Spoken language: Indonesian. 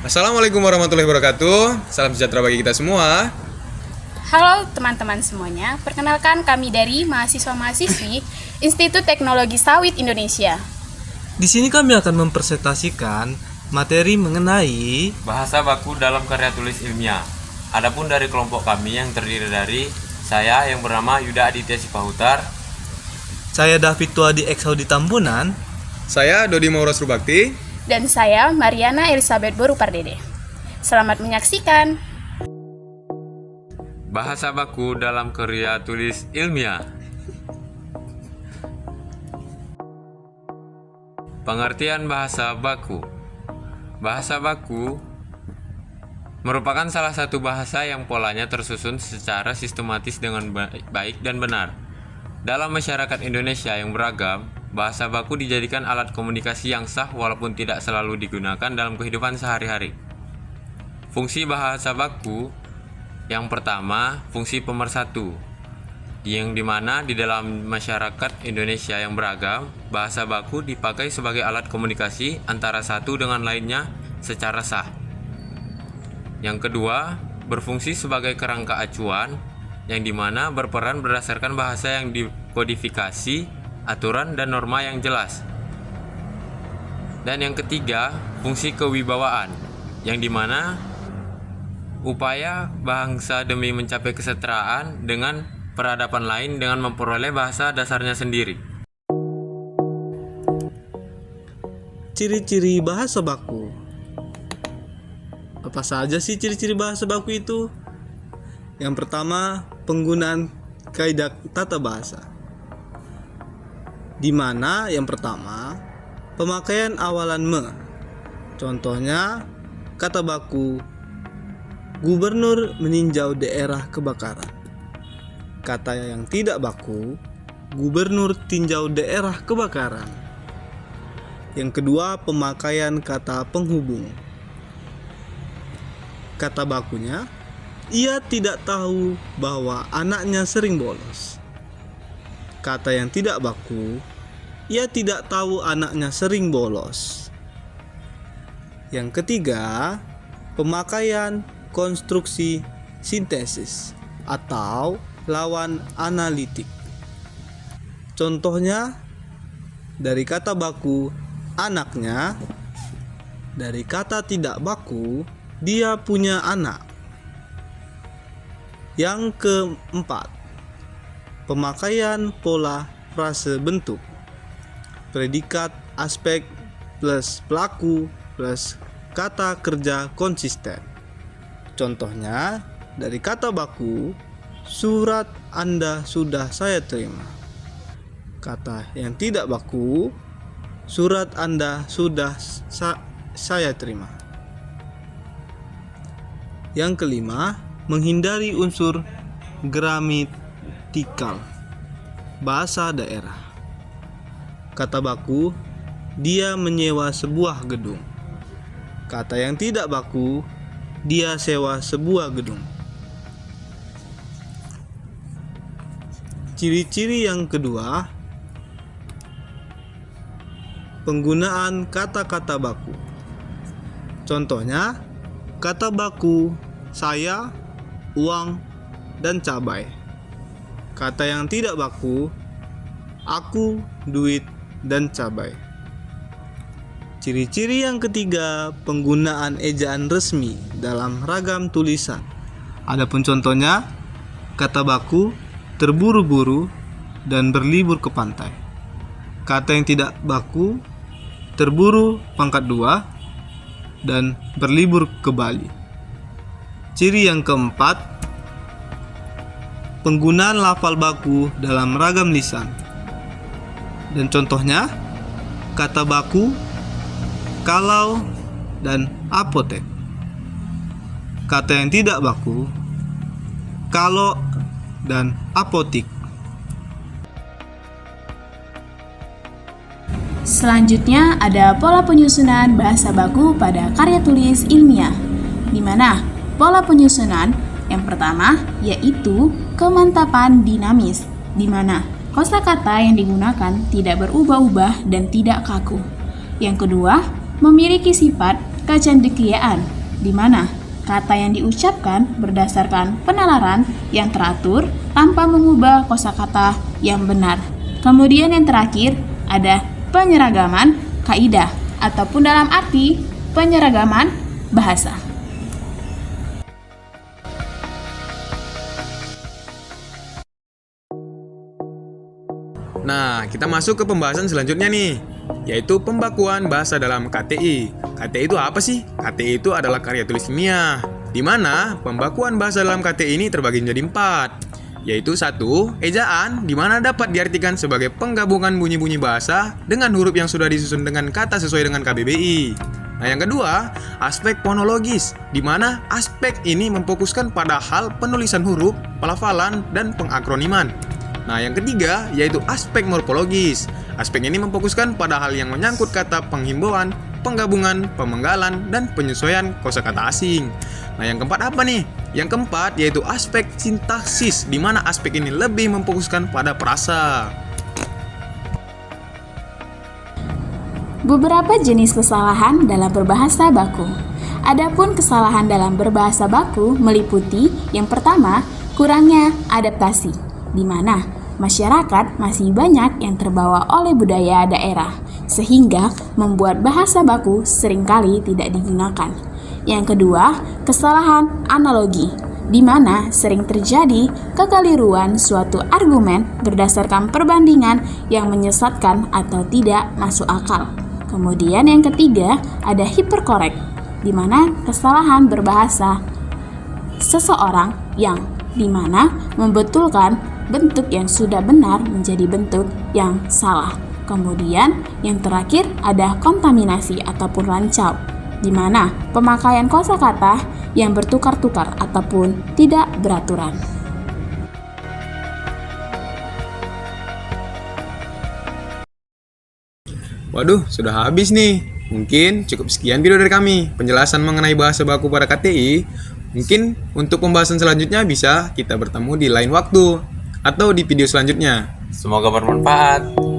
Assalamualaikum warahmatullahi wabarakatuh. Salam sejahtera bagi kita semua. Halo teman-teman semuanya, perkenalkan kami dari mahasiswa-mahasiswi Institut Teknologi Sawit Indonesia. Di sini kami akan mempresentasikan materi mengenai bahasa baku dalam karya tulis ilmiah. Adapun dari kelompok kami yang terdiri dari saya yang bernama Yuda Aditya Sipahutar, saya David Tuadi Eksaudi Tambunan, Saya Dodi Mauros Rubakti. Dan saya Mariana Elizabeth Boru Pardede. Selamat menyaksikan. bahasa baku dalam karya tulis ilmiah. Pengertian bahasa baku. Bahasa baku merupakan salah satu bahasa yang polanya tersusun secara sistematis dengan baik dan benar. Dalam masyarakat Indonesia yang beragam, bahasa baku dijadikan alat komunikasi yang sah walaupun tidak selalu digunakan dalam kehidupan sehari-hari. Fungsi bahasa baku yang pertama, fungsi pemersatu, yang dimana di dalam masyarakat Indonesia yang beragam, bahasa baku dipakai sebagai alat komunikasi antara satu dengan lainnya secara sah. Yang kedua, berfungsi sebagai kerangka acuan, yang dimana berperan berdasarkan bahasa yang dikodifikasi, aturan dan norma yang jelas. Dan yang ketiga, fungsi kewibawaan, yang dimana upaya bangsa demi mencapai kesetaraan dengan peradaban lain dengan memperoleh bahasa dasarnya sendiri. ciri-ciri bahasa baku. Apa saja sih ciri-ciri bahasa baku itu? Yang pertama, penggunaan kaidah tata bahasa. Di mana yang pertama, pemakaian awalan me. Contohnya, kata baku gubernur meninjau daerah kebakaran. Kata yang tidak baku, gubernur tinjau daerah kebakaran. Yang kedua, pemakaian kata penghubung. Kata bakunya, ia tidak tahu bahwa anaknya sering bolos. Kata yang tidak baku, ia tidak tahu anaknya sering bolos. Yang ketiga, pemakaian konstruksi sintesis atau lawan analitik. Contohnya, dari kata baku anaknya, dari kata tidak baku dia punya anak. Yang keempat, pemakaian pola frase bentuk. Predikat, aspek, plus pelaku, plus kata kerja konsisten. Contohnya, dari kata baku, surat Anda sudah saya terima. Kata yang tidak baku, surat Anda sudah saya terima. Yang kelima, menghindari unsur gramatikal. Bahasa daerah. Kata baku, dia menyewa sebuah gedung. Kata yang tidak baku, dia sewa sebuah gedung. Ciri-ciri yang kedua, penggunaan kata-kata baku. Contohnya, kata baku saya, uang, dan cabai. Kata yang tidak baku, aku, duit, dan cabai. Ciri-ciri yang ketiga, penggunaan ejaan resmi dalam ragam tulisan. Adapun contohnya, kata baku terburu-buru dan berlibur ke pantai. Kata yang tidak baku, terburu pangkat 2 dan berlibur ke Bali. Ciri yang keempat, penggunaan lafal baku dalam ragam lisan. Dan contohnya, kata baku kalau dan apotek. Kata yang tidak baku, kalau dan apotik. Selanjutnya ada pola penyusunan bahasa baku pada karya tulis ilmiah, di mana pola penyusunan yang pertama yaitu kemantapan dinamis, di mana kosakata yang digunakan tidak berubah-ubah dan tidak kaku. Yang kedua, memiliki sifat kecendekiaan, di mana kata yang diucapkan berdasarkan penalaran yang teratur tanpa mengubah kosakata yang benar. Kemudian yang terakhir ada penyeragaman kaidah ataupun dalam arti penyeragaman bahasa. Nah, kita masuk ke pembahasan selanjutnya nih, yaitu pembakuan bahasa dalam KTI. KTI itu apa sih? KTI itu adalah karya tulis ilmiah, di mana pembakuan bahasa dalam KTI ini terbagi menjadi 4, yaitu 1. Ejaan, di mana dapat diartikan sebagai penggabungan bunyi-bunyi bahasa dengan huruf yang sudah disusun dengan kata sesuai dengan KBBI. Nah, yang kedua, aspek fonologis, di mana aspek ini memfokuskan pada hal penulisan huruf, pelafalan, dan pengakroniman. Nah, yang ketiga yaitu aspek morfologis. Aspek ini memfokuskan pada hal yang menyangkut kata penghimbauan, penggabungan, pemenggalan, dan penyesuaian kosakata asing. Nah, yang keempat apa nih? Yang keempat yaitu aspek sintaksis, di mana aspek ini lebih memfokuskan pada frasa. Beberapa jenis kesalahan dalam berbahasa baku. Adapun kesalahan dalam berbahasa baku meliputi yang pertama, kurangnya adaptasi, di mana masyarakat masih banyak yang terbawa oleh budaya daerah, sehingga membuat bahasa baku seringkali tidak digunakan. Yang kedua, kesalahan analogi, di mana sering terjadi kekeliruan suatu argumen berdasarkan perbandingan yang menyesatkan atau tidak masuk akal. Kemudian yang ketiga, ada hiperkorek, di mana kesalahan berbahasa seseorang yang di mana membetulkan bentuk yang sudah benar menjadi bentuk yang salah. Kemudian yang terakhir ada kontaminasi ataupun rancau, di mana pemakaian kosakata yang bertukar-tukar ataupun tidak beraturan. Waduh, sudah habis nih. Mungkin cukup sekian video dari kami, penjelasan mengenai bahasa baku pada KTI. Mungkin untuk pembahasan selanjutnya bisa kita bertemu di lain waktu atau di video selanjutnya. Semoga bermanfaat.